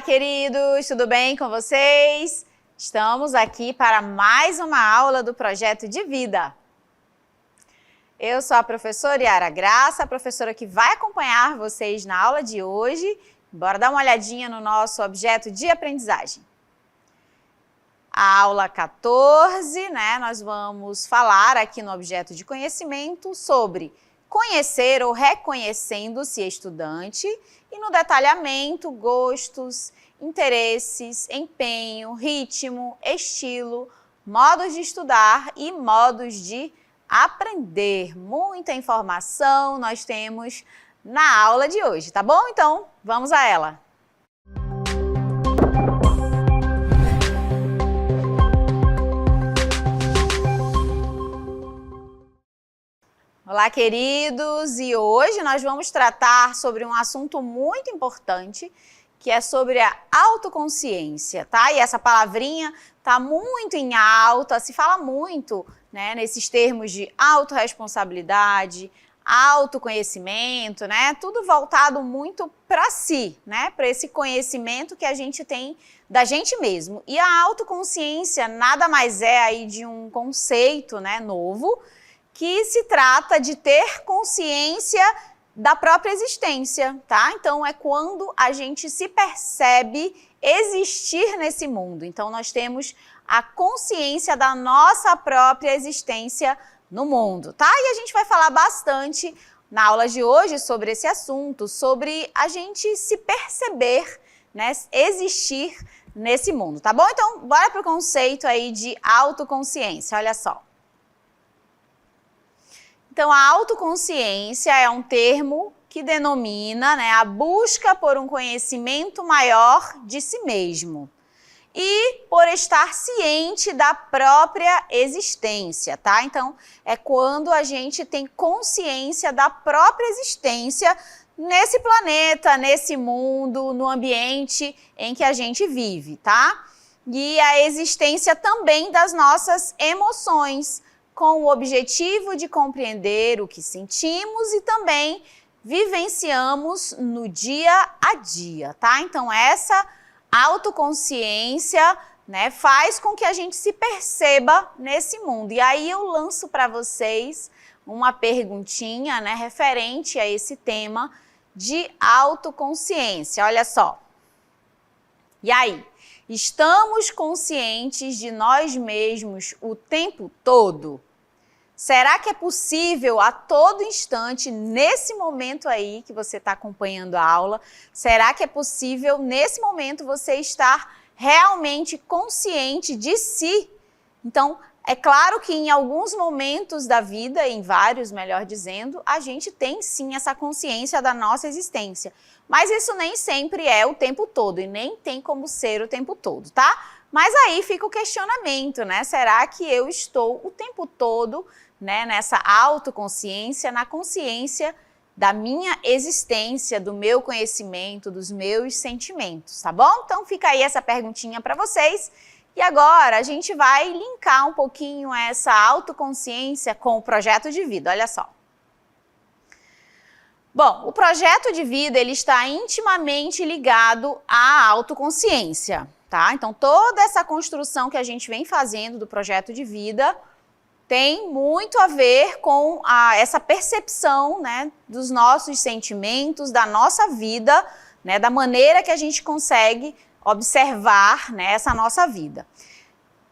queridos, tudo bem com vocês? Estamos aqui para mais uma aula do Projeto de Vida. Eu sou a professora Yara Graça, a professora que vai acompanhar vocês na aula de hoje. Bora dar uma olhadinha no nosso objeto de aprendizagem. A aula 14, nós vamos falar aqui no objeto de conhecimento sobre conhecer ou reconhecendo-se estudante e no detalhamento, gostos, interesses, empenho, ritmo, estilo, modos de estudar e modos de aprender. Muita informação nós temos na aula de hoje, tá bom? Então, vamos a ela! Olá, queridos! E hoje nós vamos tratar sobre um assunto muito importante, que é sobre a autoconsciência, tá? E essa palavrinha tá muito em alta, se fala muito, nesses termos de autorresponsabilidade, autoconhecimento, Tudo voltado muito para si, para esse conhecimento que a gente tem da gente mesmo. E a autoconsciência nada mais é aí de um conceito, novo, que se trata de ter consciência da própria existência, tá? Então, é quando a gente se percebe existir nesse mundo. Então, nós temos a consciência da nossa própria existência no mundo, tá? E a gente vai falar bastante na aula de hoje sobre esse assunto, sobre a gente se perceber, existir nesse mundo, tá bom? Então, bora pro conceito aí de autoconsciência, olha só. Então, a autoconsciência é um termo que denomina a busca por um conhecimento maior de si mesmo e por estar ciente da própria existência, tá? Então, é quando a gente tem consciência da própria existência nesse planeta, nesse mundo, no ambiente em que a gente vive, tá? E a existência também das nossas emoções, com o objetivo de compreender o que sentimos e também vivenciamos no dia a dia, tá? Então, essa autoconsciência, faz com que a gente se perceba nesse mundo. E aí eu lanço para vocês uma perguntinha, referente a esse tema de autoconsciência. Olha só. E aí? Estamos conscientes de nós mesmos o tempo todo? Será que é possível a todo instante, nesse momento aí que você está acompanhando a aula, será que é possível nesse momento você estar realmente consciente de si? Então, é claro que em alguns momentos da vida, em vários, melhor dizendo, a gente tem sim essa consciência da nossa existência. Mas isso nem sempre é o tempo todo e nem tem como ser o tempo todo, tá? Mas aí fica o questionamento, Será que eu estou o tempo todo, nessa autoconsciência, na consciência da minha existência, do meu conhecimento, dos meus sentimentos, tá bom? Então fica aí essa perguntinha para vocês. E agora a gente vai linkar um pouquinho essa autoconsciência com o projeto de vida, olha só. Bom, o projeto de vida ele está intimamente ligado à autoconsciência, tá? Então toda essa construção que a gente vem fazendo do projeto de vida tem muito a ver com essa percepção, dos nossos sentimentos, da nossa vida, da maneira que a gente consegue observar, essa nossa vida.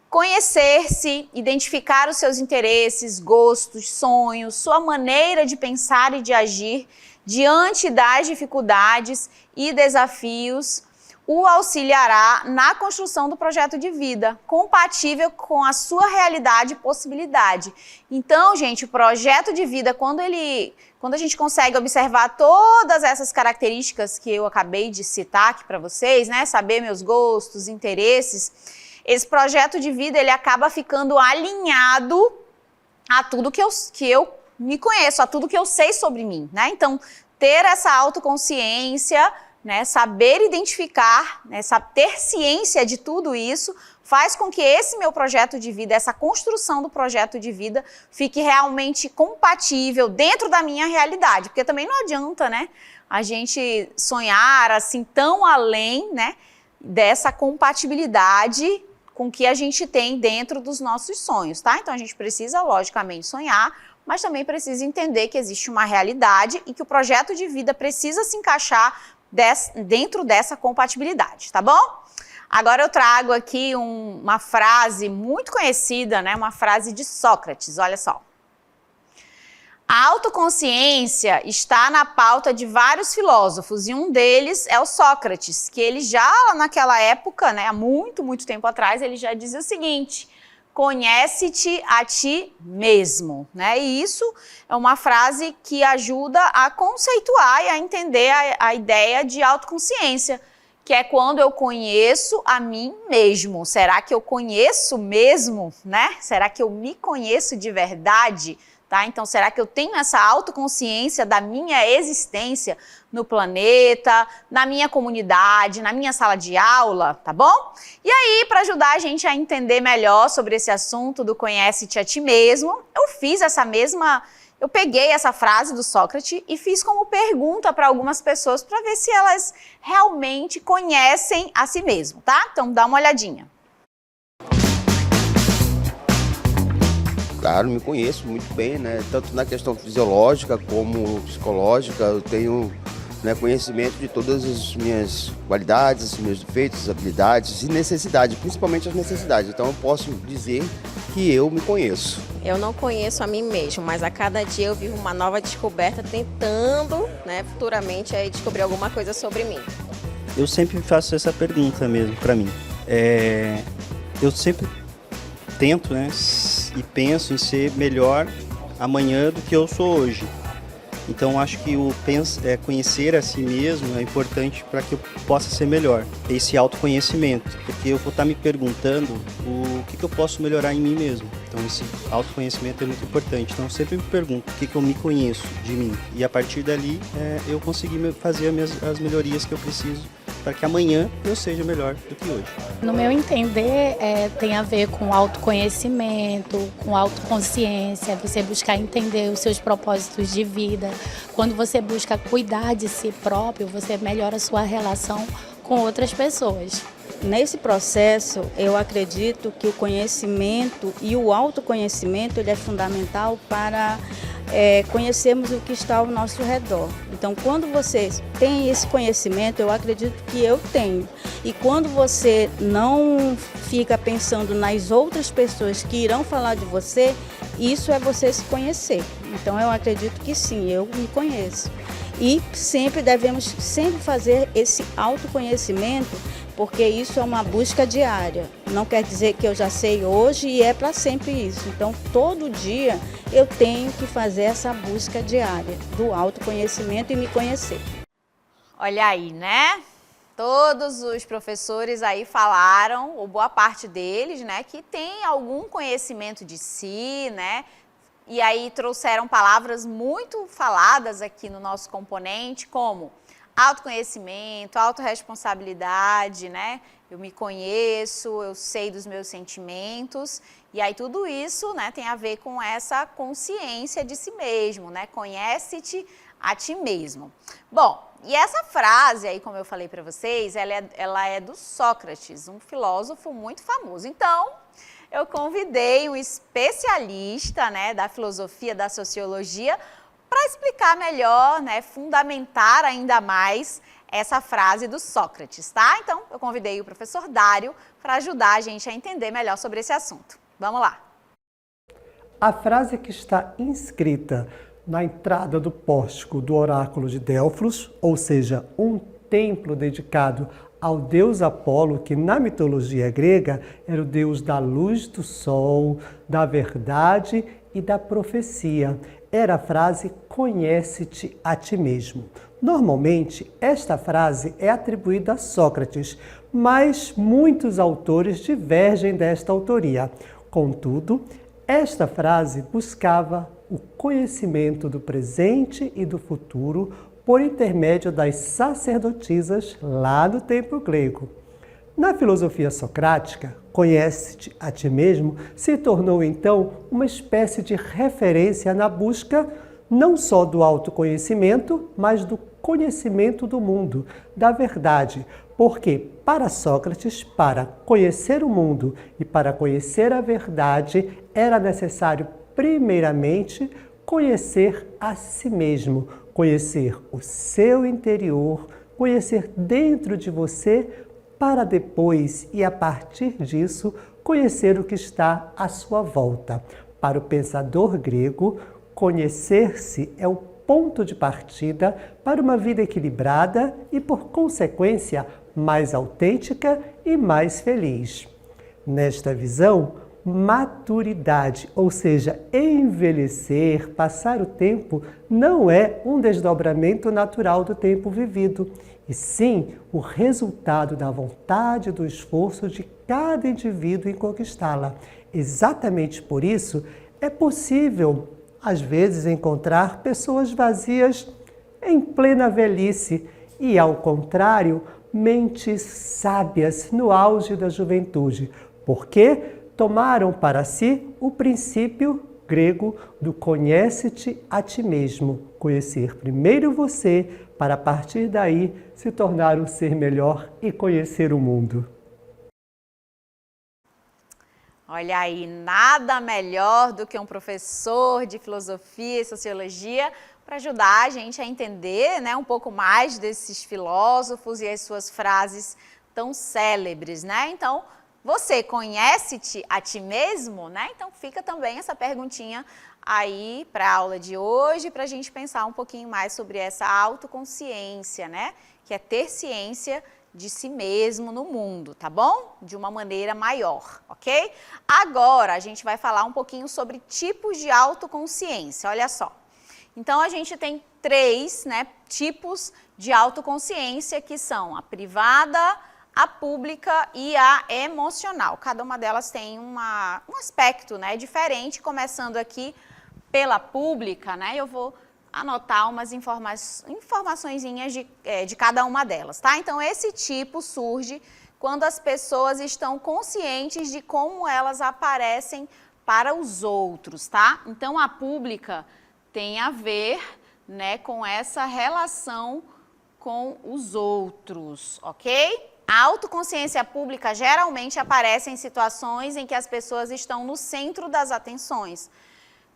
Conhecer-se, identificar os seus interesses, gostos, sonhos, sua maneira de pensar e de agir diante das dificuldades e desafios, o auxiliará na construção do projeto de vida, compatível com a sua realidade e possibilidade. Então, gente, o projeto de vida, quando a gente consegue observar todas essas características que eu acabei de citar aqui para vocês, saber meus gostos, interesses, esse projeto de vida ele acaba ficando alinhado a tudo que eu me conheço, a tudo que eu sei sobre mim, Então, ter essa autoconsciência, saber identificar, ter ciência de tudo isso, faz com que esse meu projeto de vida, essa construção do projeto de vida, fique realmente compatível dentro da minha realidade. Porque também não adianta, a gente sonhar assim tão além, dessa compatibilidade com o que a gente tem dentro dos nossos sonhos, tá? Então a gente precisa, logicamente, sonhar, mas também precisa entender que existe uma realidade e que o projeto de vida precisa se encaixar dentro dessa compatibilidade, tá bom? Agora eu trago aqui uma frase muito conhecida, né? Uma frase de Sócrates, olha só. A autoconsciência está na pauta de vários filósofos e um deles é o Sócrates, que ele já naquela época, né, há muito, muito tempo atrás, ele já dizia o seguinte: conhece-te a ti mesmo, né? E isso é uma frase que ajuda a conceituar e a entender a ideia de autoconsciência, que é quando eu conheço a mim mesmo. Será que eu conheço mesmo, né? Será que eu me conheço de verdade? Tá? Então, será que eu tenho essa autoconsciência da minha existência no planeta, na minha comunidade, na minha sala de aula, tá bom? E aí, para ajudar a gente a entender melhor sobre esse assunto do conhece-te a ti mesmo, eu peguei essa frase do Sócrates e fiz como pergunta para algumas pessoas para ver se elas realmente conhecem a si mesmo, tá? Então, dá uma olhadinha. Claro, me conheço muito bem, né? Tanto na questão fisiológica como psicológica, eu tenho, né, conhecimento de todas as minhas qualidades, meus defeitos, habilidades e necessidades, principalmente as necessidades. Então eu posso dizer que eu me conheço. Eu não conheço a mim mesmo, mas a cada dia eu vivo uma nova descoberta tentando, né, futuramente aí descobrir alguma coisa sobre mim. Eu sempre faço essa pergunta mesmo para mim. Eu sempre tento, né, e penso em ser melhor amanhã do que eu sou hoje. Então acho que conhecer a si mesmo é importante para que eu possa ser melhor. Esse autoconhecimento, porque eu vou estar me perguntando o que eu posso melhorar em mim mesmo. Então esse autoconhecimento é muito importante. Então eu sempre me pergunto o que eu me conheço de mim. E a partir dali eu consegui fazer as melhorias que eu preciso para que amanhã eu seja melhor do que hoje. No meu entender, tem a ver com autoconhecimento, com autoconsciência, você buscar entender os seus propósitos de vida. Quando você busca cuidar de si próprio, você melhora a sua relação com outras pessoas. Nesse processo, eu acredito que o conhecimento e o autoconhecimento ele é fundamental para conhecermos o que está ao nosso redor. Então, quando você tem esse conhecimento, eu acredito que eu tenho. E quando você não fica pensando nas outras pessoas que irão falar de você, isso é você se conhecer. Então, eu acredito que sim, eu me conheço. E devemos sempre fazer esse autoconhecimento, porque isso é uma busca diária. Não quer dizer que eu já sei hoje e é para sempre isso. Então, todo dia eu tenho que fazer essa busca diária do autoconhecimento e me conhecer. Olha aí, né? Todos os professores aí falaram, ou boa parte deles, né, que tem algum conhecimento de si, né? E aí trouxeram palavras muito faladas aqui no nosso componente, como autoconhecimento, autorresponsabilidade, né? Eu me conheço, eu sei dos meus sentimentos. E aí tudo isso, né, tem a ver com essa consciência de si mesmo, né? Conhece-te a ti mesmo. Bom, e essa frase aí, como eu falei para vocês, ela é do Sócrates, um filósofo muito famoso. Então, eu convidei um especialista, né, da filosofia, da sociologia, para explicar melhor, né, fundamentar ainda mais essa frase do Sócrates, tá? Então, eu convidei o professor Dário para ajudar a gente a entender melhor sobre esse assunto. Vamos lá. A frase que está inscrita na entrada do pórtico do oráculo de Delfos, ou seja, um templo dedicado ao deus Apolo, que na mitologia grega era o deus da luz do sol, da verdade e da profecia. Era a frase conhece-te a ti mesmo. Normalmente, esta frase é atribuída a Sócrates, mas muitos autores divergem desta autoria. Contudo, esta frase buscava o conhecimento do presente e do futuro por intermédio das sacerdotisas lá do templo grego. Na filosofia socrática, conhece-te a ti mesmo se tornou então uma espécie de referência na busca não só do autoconhecimento, mas do conhecimento do mundo, da verdade, Porque para Sócrates, para conhecer o mundo e para conhecer a verdade, era necessário primeiramente conhecer a si mesmo, conhecer o seu interior, conhecer dentro de você, para depois e a partir disso conhecer o que está à sua volta. Para o pensador grego, conhecer-se é o ponto de partida para uma vida equilibrada e, por consequência, mais autêntica e mais feliz. Nesta visão, maturidade, ou seja, envelhecer, passar o tempo, não é um desdobramento natural do tempo vivido, e sim o resultado da vontade e do esforço de cada indivíduo em conquistá-la. Exatamente por isso, é possível, às vezes, encontrar pessoas vazias em plena velhice e, ao contrário, mentes sábias no auge da juventude, porque tomaram para si o princípio grego do conhece-te a ti mesmo. Conhecer primeiro você, para a partir daí se tornar um ser melhor e conhecer o mundo. Olha aí, nada melhor do que um professor de filosofia e sociologia para ajudar a gente a entender, né, um pouco mais desses filósofos e as suas frases tão célebres, né? Então, você conhece-te a ti mesmo, né? Então fica também essa perguntinha aí para a aula de hoje, para a gente pensar um pouquinho mais sobre essa autoconsciência, né? Que é ter ciência de si mesmo no mundo, tá bom? De uma maneira maior, ok? Agora a gente vai falar um pouquinho sobre tipos de autoconsciência, olha só. Então a gente tem 3, né, tipos de autoconsciência, que são a privada, a pública e a emocional. Cada uma delas tem um aspecto, né, diferente, começando aqui pela pública, né? Eu vou anotar umas informaçõezinhas de cada uma delas, tá? Então, esse tipo surge quando as pessoas estão conscientes de como elas aparecem para os outros, tá? Então, a pública tem a ver, né, com essa relação com os outros, ok? A autoconsciência pública geralmente aparece em situações em que as pessoas estão no centro das atenções,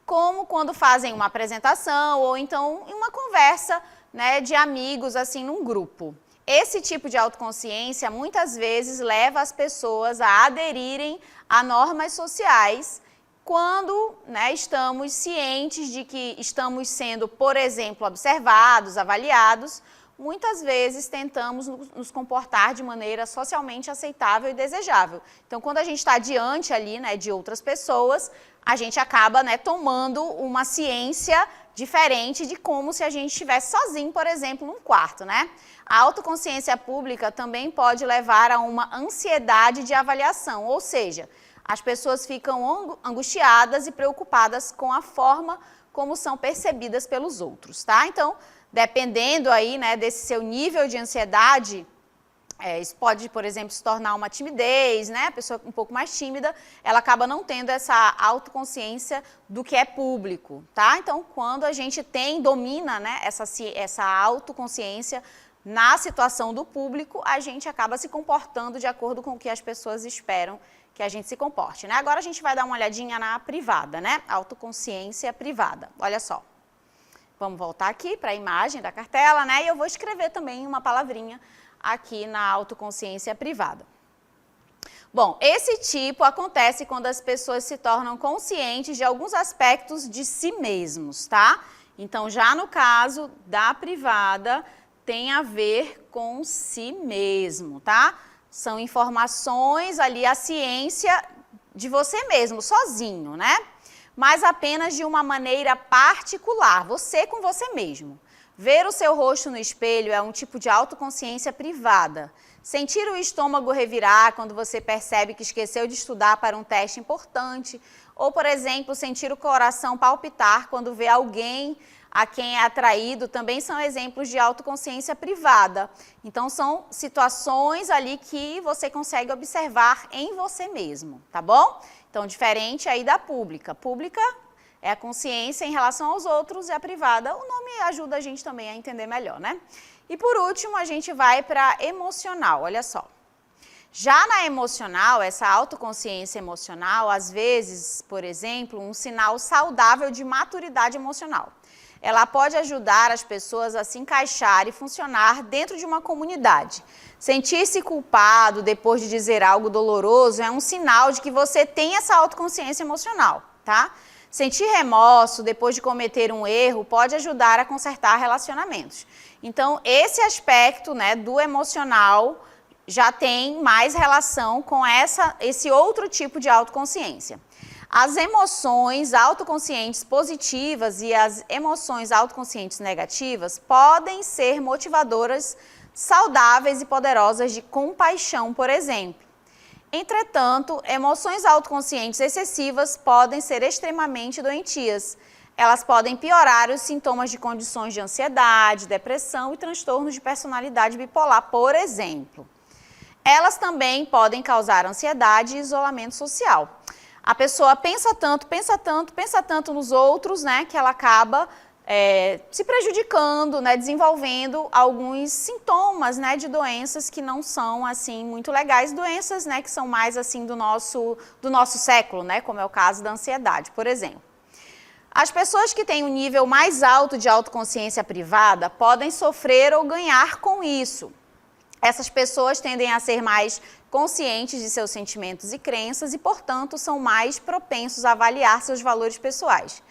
como quando fazem uma apresentação ou então em uma conversa, né, de amigos, assim, num grupo. Esse tipo de autoconsciência muitas vezes leva as pessoas a aderirem a normas sociais quando, né, estamos cientes de que estamos sendo, por exemplo, observados, avaliados. Muitas vezes tentamos nos comportar de maneira socialmente aceitável e desejável. Então, quando a gente está diante ali, né, de outras pessoas, a gente acaba, né, tomando uma ciência diferente de como se a gente estivesse sozinho, por exemplo, num quarto, né? A autoconsciência pública também pode levar a uma ansiedade de avaliação, ou seja, as pessoas ficam angustiadas e preocupadas com a forma como são percebidas pelos outros, tá? Então, dependendo aí, né, desse seu nível de ansiedade, isso pode, por exemplo, se tornar uma timidez, né? A pessoa um pouco mais tímida, ela acaba não tendo essa autoconsciência do que é público, tá? Então, quando a gente domina, né, essa autoconsciência na situação do público, a gente acaba se comportando de acordo com o que as pessoas esperam que a gente se comporte, né? Agora a gente vai dar uma olhadinha na privada, né? Autoconsciência privada. Olha só. Vamos voltar aqui para a imagem da cartela, né? E eu vou escrever também uma palavrinha aqui na autoconsciência privada. Bom, esse tipo acontece quando as pessoas se tornam conscientes de alguns aspectos de si mesmos, tá? Então, já no caso da privada, tem a ver com si mesmo, tá? São informações ali, a ciência de você mesmo, sozinho, né? Mas apenas de uma maneira particular, você com você mesmo. Ver o seu rosto no espelho é um tipo de autoconsciência privada. Sentir o estômago revirar quando você percebe que esqueceu de estudar para um teste importante. Ou, por exemplo, sentir o coração palpitar quando vê alguém a quem é atraído, também são exemplos de autoconsciência privada. Então, são situações ali que você consegue observar em você mesmo, tá bom? Então, diferente aí da pública. Pública é a consciência em relação aos outros e a privada, o nome ajuda a gente também a entender melhor, né? E por último, a gente vai para emocional, olha só. Já na emocional, essa autoconsciência emocional, às vezes, por exemplo, um sinal saudável de maturidade emocional. Ela pode ajudar as pessoas a se encaixar e funcionar dentro de uma comunidade. Sentir-se culpado depois de dizer algo doloroso é um sinal de que você tem essa autoconsciência emocional, tá? Sentir remorso depois de cometer um erro pode ajudar a consertar relacionamentos. Então, esse aspecto, né, do emocional já tem mais relação com esse outro tipo de autoconsciência. As emoções autoconscientes positivas e as emoções autoconscientes negativas podem ser motivadoras saudáveis e poderosas de compaixão, por exemplo. Entretanto, emoções autoconscientes excessivas podem ser extremamente doentias. Elas podem piorar os sintomas de condições de ansiedade, depressão e transtornos de personalidade bipolar, por exemplo. Elas também podem causar ansiedade e isolamento social. A pessoa pensa tanto nos outros, né, que ela acaba se prejudicando, né, desenvolvendo alguns sintomas, né, de doenças que não são assim muito legais, doenças, né, que são mais assim do nosso século, né, como é o caso da ansiedade, por exemplo. As pessoas que têm um nível mais alto de autoconsciência privada podem sofrer ou ganhar com isso. Essas pessoas tendem a ser mais conscientes de seus sentimentos e crenças e, portanto, são mais propensos a avaliar seus valores pessoais.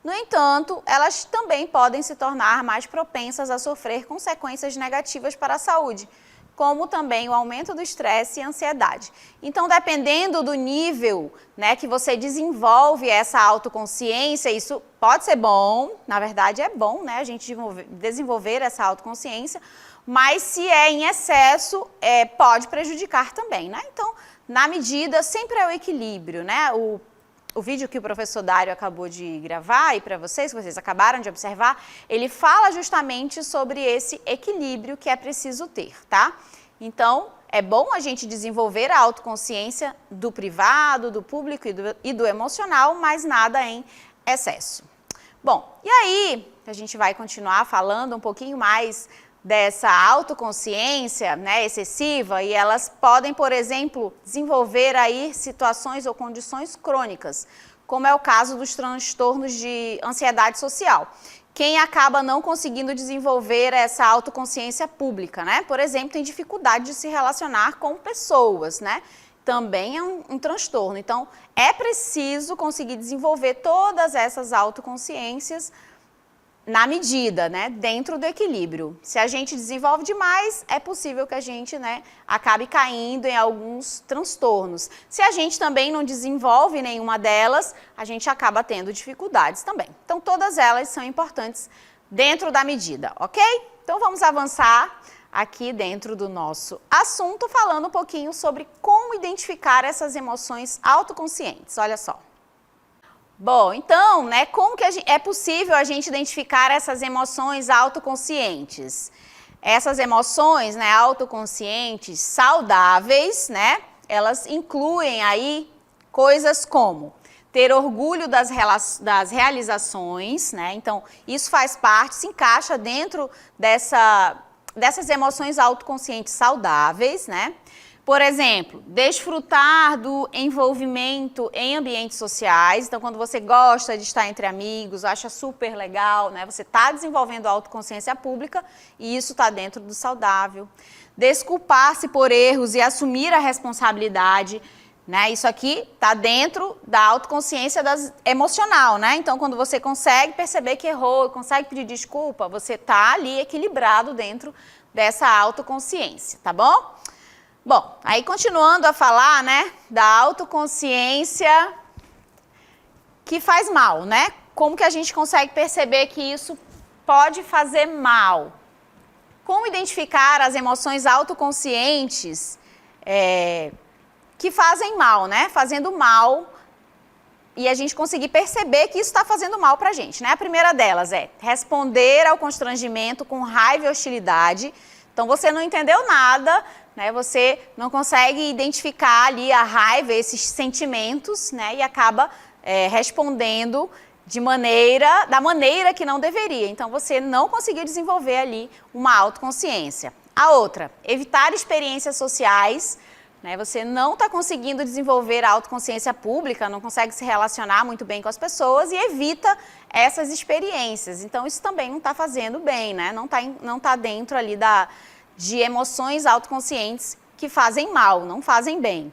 No entanto, elas também podem se tornar mais propensas a sofrer consequências negativas para a saúde, como também o aumento do estresse e ansiedade. Então, dependendo do nível, né, que você desenvolve essa autoconsciência, isso pode ser bom, na verdade é bom, né, a gente desenvolver essa autoconsciência, mas se é em excesso, pode prejudicar também, né? Então, na medida, sempre é o equilíbrio, né? O vídeo que o professor Dário acabou de gravar e para vocês, que vocês acabaram de observar, ele fala justamente sobre esse equilíbrio que é preciso ter, tá? Então, é bom a gente desenvolver a autoconsciência do privado, do público e do emocional, mas nada em excesso. Bom, e aí a gente vai continuar falando um pouquinho mais dessa autoconsciência, né, excessiva, e elas podem, por exemplo, desenvolver aí situações ou condições crônicas, como é o caso dos transtornos de ansiedade social. Quem acaba não conseguindo desenvolver essa autoconsciência pública, né? Por exemplo, tem dificuldade de se relacionar com pessoas, né? Também é um transtorno. Então, é preciso conseguir desenvolver todas essas autoconsciências na medida, né, dentro do equilíbrio. Se a gente desenvolve demais, é possível que a gente, né, acabe caindo em alguns transtornos. Se a gente também não desenvolve nenhuma delas, a gente acaba tendo dificuldades também. Então, todas elas são importantes dentro da medida, ok? Então, vamos avançar aqui dentro do nosso assunto, falando um pouquinho sobre como identificar essas emoções autoconscientes. Olha só. Bom, então, né, como que é possível a gente identificar essas emoções autoconscientes? Essas emoções, né, autoconscientes saudáveis, né, elas incluem aí coisas como ter orgulho das realizações, né, então isso faz parte, se encaixa dentro dessas emoções autoconscientes saudáveis, né? Por exemplo, desfrutar do envolvimento em ambientes sociais. Então, quando você gosta de estar entre amigos, acha super legal, né? Você está desenvolvendo a autoconsciência pública e isso está dentro do saudável. Desculpar-se por erros e assumir a responsabilidade, né? Isso aqui está dentro da autoconsciência emocional, né? Então, quando você consegue perceber que errou, consegue pedir desculpa, você está ali equilibrado dentro dessa autoconsciência, tá bom? Bom, aí continuando a falar, né, da autoconsciência que faz mal, né? Como que a gente consegue perceber que isso pode fazer mal? Como identificar as emoções autoconscientes que fazem mal, né? Fazendo mal e a gente conseguir perceber que isso está fazendo mal para a gente, né? A primeira delas é responder ao constrangimento com raiva e hostilidade. Então, você não entendeu nada, né? Você não consegue identificar ali a raiva, esses sentimentos, né? E acaba respondendo da maneira que não deveria. Então, você não conseguiu desenvolver ali uma autoconsciência. A outra, evitar experiências sociais, né? Você não está conseguindo desenvolver a autoconsciência pública, não consegue se relacionar muito bem com as pessoas e evita essas experiências. Então, isso também não está fazendo bem, né? Não tá dentro ali de emoções autoconscientes que fazem mal, não fazem bem.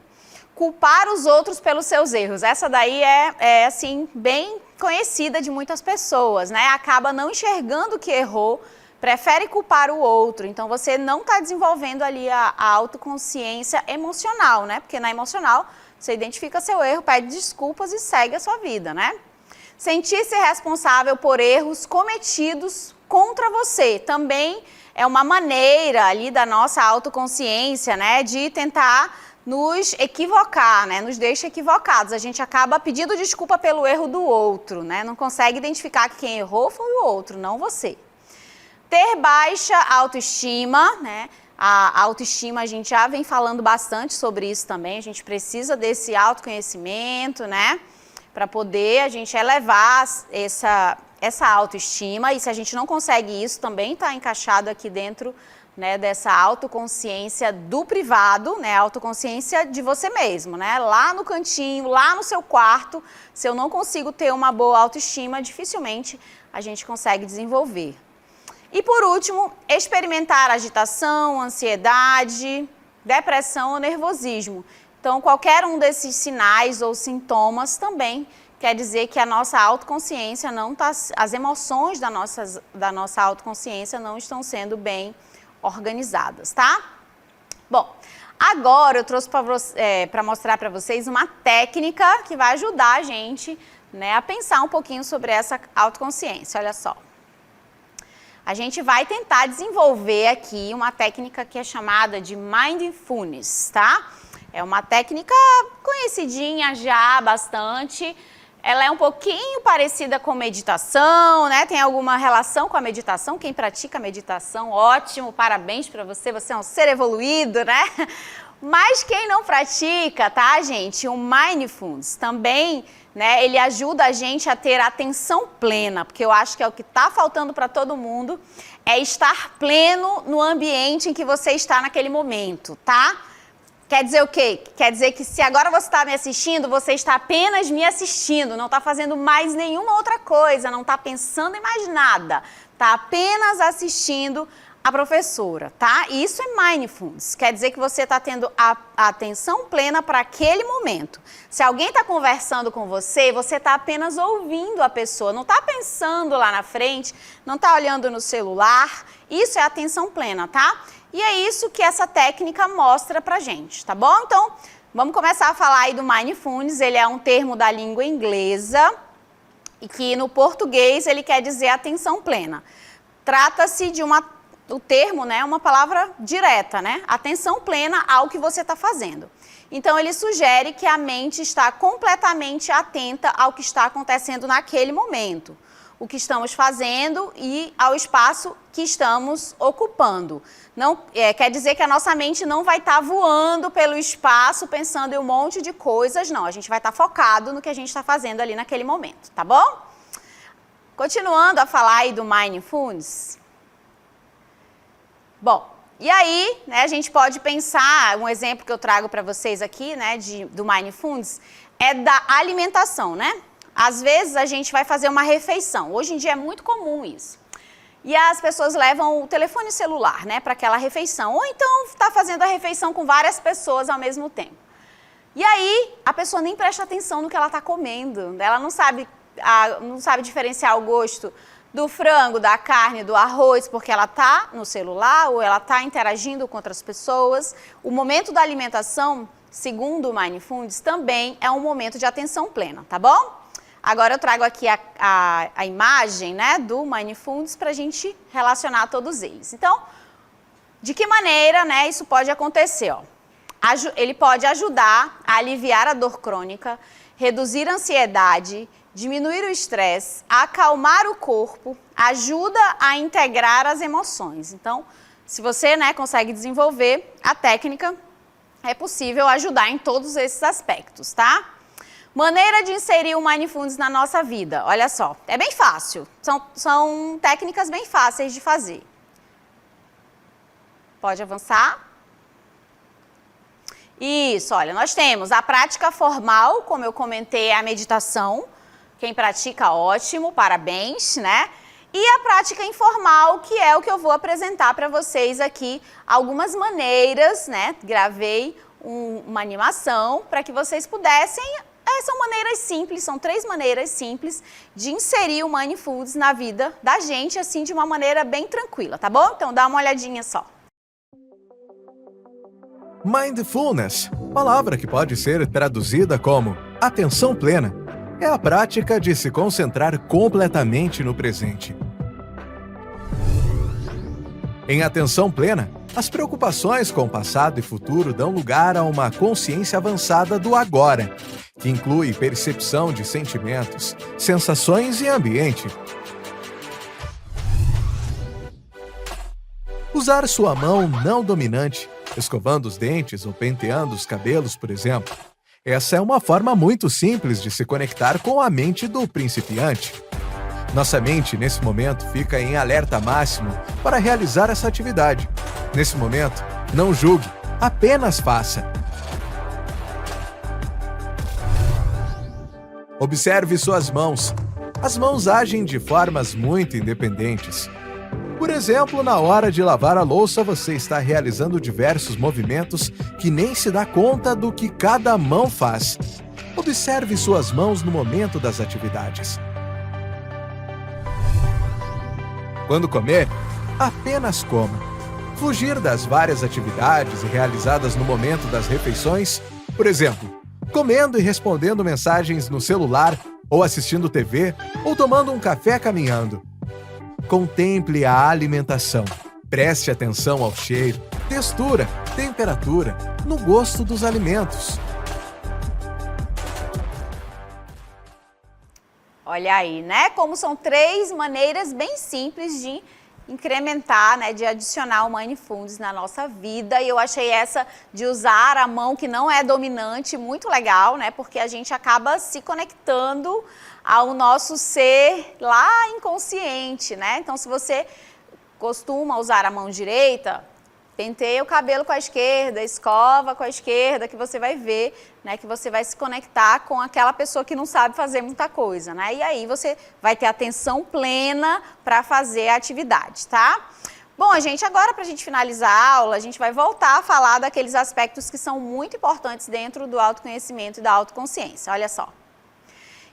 Culpar os outros pelos seus erros. Essa daí é assim, bem conhecida de muitas pessoas, né? Acaba não enxergando que errou, prefere culpar o outro. Então, você não está desenvolvendo ali a autoconsciência emocional, né? Porque na emocional, você identifica seu erro, pede desculpas e segue a sua vida, né? Sentir-se responsável por erros cometidos contra você. Também é uma maneira ali da nossa autoconsciência, né? De tentar nos equivocar, né? Nos deixa equivocados. A gente acaba pedindo desculpa pelo erro do outro, né? Não consegue identificar que quem errou foi o outro, não você. Ter baixa autoestima, né? A autoestima, a gente já vem falando bastante sobre isso também. A gente precisa desse autoconhecimento, né? Para poder a gente elevar essa autoestima. E se a gente não consegue isso, também está encaixado aqui dentro, né, dessa autoconsciência do privado, né, autoconsciência de você mesmo, né, lá no cantinho, lá no seu quarto. Se eu não consigo ter uma boa autoestima, dificilmente a gente consegue desenvolver. E por último, experimentar agitação, ansiedade, depressão ou nervosismo. Então, qualquer um desses sinais ou sintomas também quer dizer que a nossa autoconsciência não está, as emoções da nossa autoconsciência não estão sendo bem organizadas, tá? Bom, agora eu trouxe para mostrar para vocês uma técnica que vai ajudar a gente, né, a pensar um pouquinho sobre essa autoconsciência. Olha só. A gente vai tentar desenvolver aqui uma técnica que é chamada de Mindfulness, tá? É uma técnica conhecidinha já bastante. Ela é um pouquinho parecida com meditação, né? Tem alguma relação com a meditação. Quem pratica meditação, ótimo, parabéns para você, você é um ser evoluído, né? Mas quem não pratica, tá, gente? O Mindfulness também, né? Ele ajuda a gente a ter atenção plena, porque eu acho que é o que está faltando para todo mundo, é estar pleno no ambiente em que você está naquele momento, tá? Quer dizer o quê? Quer dizer que se agora você está me assistindo, você está apenas me assistindo, não está fazendo mais nenhuma outra coisa, não está pensando em mais nada, está apenas assistindo a professora, tá? E isso é Mindfulness, quer dizer que você está tendo a atenção plena para aquele momento. Se alguém está conversando com você, você está apenas ouvindo a pessoa, não está pensando lá na frente, não está olhando no celular, isso é atenção plena, tá? E é isso que essa técnica mostra pra gente, tá bom? Então, vamos começar a falar aí do Mindfulness. Ele é um termo da língua inglesa e que no português ele quer dizer atenção plena. Trata-se de o termo, né, uma palavra direta, né? Atenção plena ao que você está fazendo. Então, ele sugere que a mente está completamente atenta ao que está acontecendo naquele momento, o que estamos fazendo e ao espaço que estamos ocupando. Não, quer dizer que a nossa mente não vai estar voando pelo espaço pensando em um monte de coisas, não. A gente vai estar focado no que a gente está fazendo ali naquele momento, tá bom? Continuando a falar aí do Mindfulness. Bom, e aí, né, a gente pode pensar, um exemplo que eu trago para vocês aqui, né, do Mindfulness, é da alimentação, né? Às vezes a gente vai fazer uma refeição. Hoje em dia é muito comum isso. E as pessoas levam o telefone celular, né, para aquela refeição. Ou então está fazendo a refeição com várias pessoas ao mesmo tempo. E aí a pessoa nem presta atenção no que ela está comendo. Ela não sabe diferenciar o gosto do frango, da carne, do arroz, porque ela está no celular ou ela está interagindo com outras pessoas. O momento da alimentação, segundo o Mindfulness, também é um momento de atenção plena, tá bom? Agora eu trago aqui a imagem, né, do Mindfulness para a gente relacionar todos eles. Então, de que maneira, né, isso pode acontecer? Ó? Ele pode ajudar a aliviar a dor crônica, reduzir a ansiedade, diminuir o estresse, acalmar o corpo, ajuda a integrar as emoções. Então, se você, né, consegue desenvolver a técnica, é possível ajudar em todos esses aspectos, tá? Maneira de inserir o Mindfulness na nossa vida. Olha só, é bem fácil. São técnicas bem fáceis de fazer. Pode avançar. Isso, olha, nós temos a prática formal, como eu comentei, é a meditação. Quem pratica, ótimo, parabéns, né? E a prática informal, que é o que eu vou apresentar para vocês aqui. Algumas maneiras, né? Gravei uma animação para que vocês pudessem... São maneiras simples, são 3 maneiras simples de inserir o Mindfulness na vida da gente, assim, de uma maneira bem tranquila, tá bom? Então dá uma olhadinha só. Mindfulness, palavra que pode ser traduzida como atenção plena, é a prática de se concentrar completamente no presente. Em atenção plena, as preocupações com o passado e futuro dão lugar a uma consciência avançada do agora, que inclui percepção de sentimentos, sensações e ambiente. Usar sua mão não dominante, escovando os dentes ou penteando os cabelos, por exemplo. Essa é uma forma muito simples de se conectar com a mente do principiante. Nossa mente, nesse momento, fica em alerta máximo para realizar essa atividade. Nesse momento, não julgue, apenas faça. Observe suas mãos. As mãos agem de formas muito independentes. Por exemplo, na hora de lavar a louça, você está realizando diversos movimentos que nem se dá conta do que cada mão faz. Observe suas mãos no momento das atividades. Quando comer, apenas coma. Fugir das várias atividades realizadas no momento das refeições, por exemplo, comendo e respondendo mensagens no celular, ou assistindo TV, ou tomando um café caminhando. Contemple a alimentação. Preste atenção ao cheiro, textura, temperatura, no gosto dos alimentos. Olha aí, né? Como são 3 maneiras bem simples de incrementar, né, de adicionar o Mindfulness na nossa vida. E eu achei essa de usar a mão que não é dominante muito legal, né? Porque a gente acaba se conectando ao nosso ser lá inconsciente, né? Então, se você costuma usar a mão direita, penteia o cabelo com a esquerda, escova com a esquerda, que você vai ver, né, que você vai se conectar com aquela pessoa que não sabe fazer muita coisa, né? E aí você vai ter atenção plena para fazer a atividade, tá? Bom, gente, agora para a gente finalizar a aula, a gente vai voltar a falar daqueles aspectos que são muito importantes dentro do autoconhecimento e da autoconsciência. Olha só.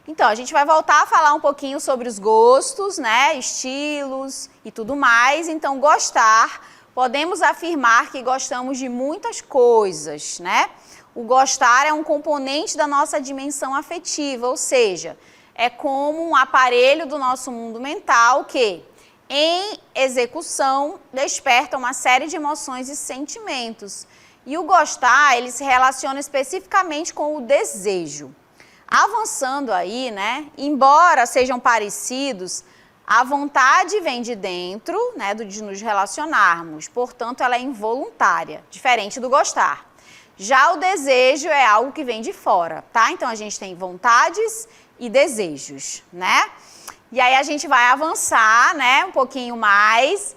Então, a gente vai voltar a falar um pouquinho sobre os gostos, né, estilos e tudo mais. Então, gostar, podemos afirmar que gostamos de muitas coisas, né? O gostar é um componente da nossa dimensão afetiva, ou seja, é como um aparelho do nosso mundo mental que, em execução, desperta uma série de emoções e sentimentos. E o gostar, ele se relaciona especificamente com o desejo. Avançando aí, né, embora sejam parecidos, a vontade vem de dentro, né, de nos relacionarmos, portanto ela é involuntária, diferente do gostar. Já o desejo é algo que vem de fora, tá? Então a gente tem vontades e desejos, né? E aí a gente vai avançar, né, um pouquinho mais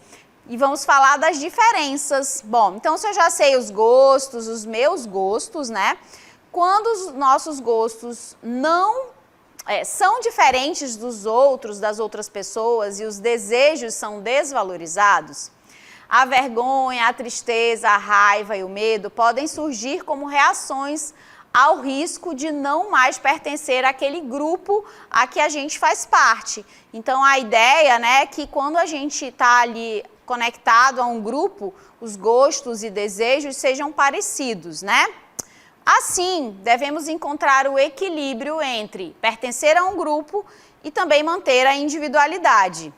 e vamos falar das diferenças. Bom, então se eu já sei os gostos, os meus gostos, né? Quando os nossos gostos não são diferentes dos outros, das outras pessoas, e os desejos são desvalorizados, a vergonha, a tristeza, a raiva e o medo podem surgir como reações ao risco de não mais pertencer àquele grupo a que a gente faz parte. Então, a ideia, né, é que quando a gente está ali conectado a um grupo, os gostos e desejos sejam parecidos, né? Assim, devemos encontrar o equilíbrio entre pertencer a um grupo e também manter a individualidade.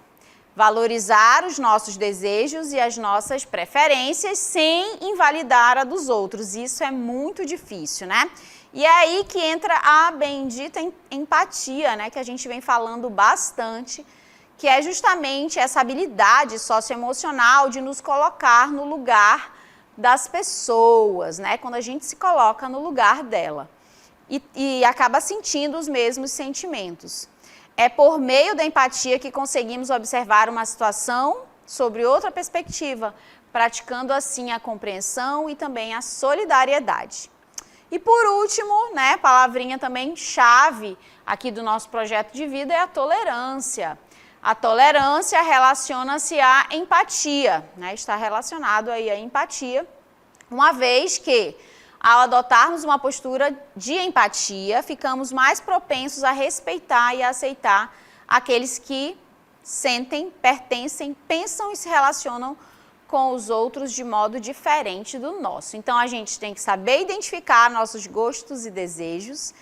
Valorizar os nossos desejos e as nossas preferências sem invalidar a dos outros. Isso é muito difícil, né? E é aí que entra a bendita empatia, né? Que a gente vem falando bastante, que é justamente essa habilidade socioemocional de nos colocar no lugar das pessoas, né? Quando a gente se coloca no lugar dela. e acaba sentindo os mesmos sentimentos. É por meio da empatia que conseguimos observar uma situação sobre outra perspectiva, praticando assim a compreensão e também a solidariedade. E por último, né, palavrinha também chave aqui do nosso projeto de vida é a tolerância. A tolerância relaciona-se à empatia, né, está relacionado aí à empatia, uma vez que ao adotarmos uma postura de empatia, ficamos mais propensos a respeitar e a aceitar aqueles que sentem, pertencem, pensam e se relacionam com os outros de modo diferente do nosso. Então, a gente tem que saber identificar nossos gostos e desejos,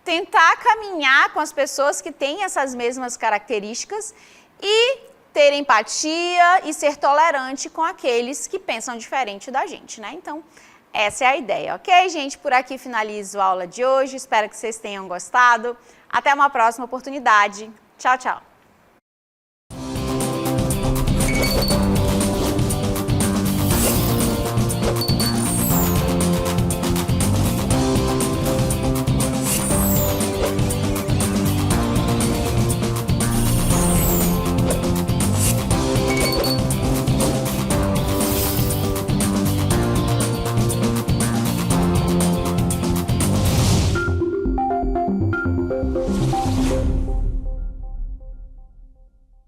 tentar caminhar com as pessoas que têm essas mesmas características e ter empatia e ser tolerante com aqueles que pensam diferente da gente, né? Então, essa é a ideia, ok, gente? Por aqui finalizo a aula de hoje. Espero que vocês tenham gostado. Até uma próxima oportunidade. Tchau, tchau.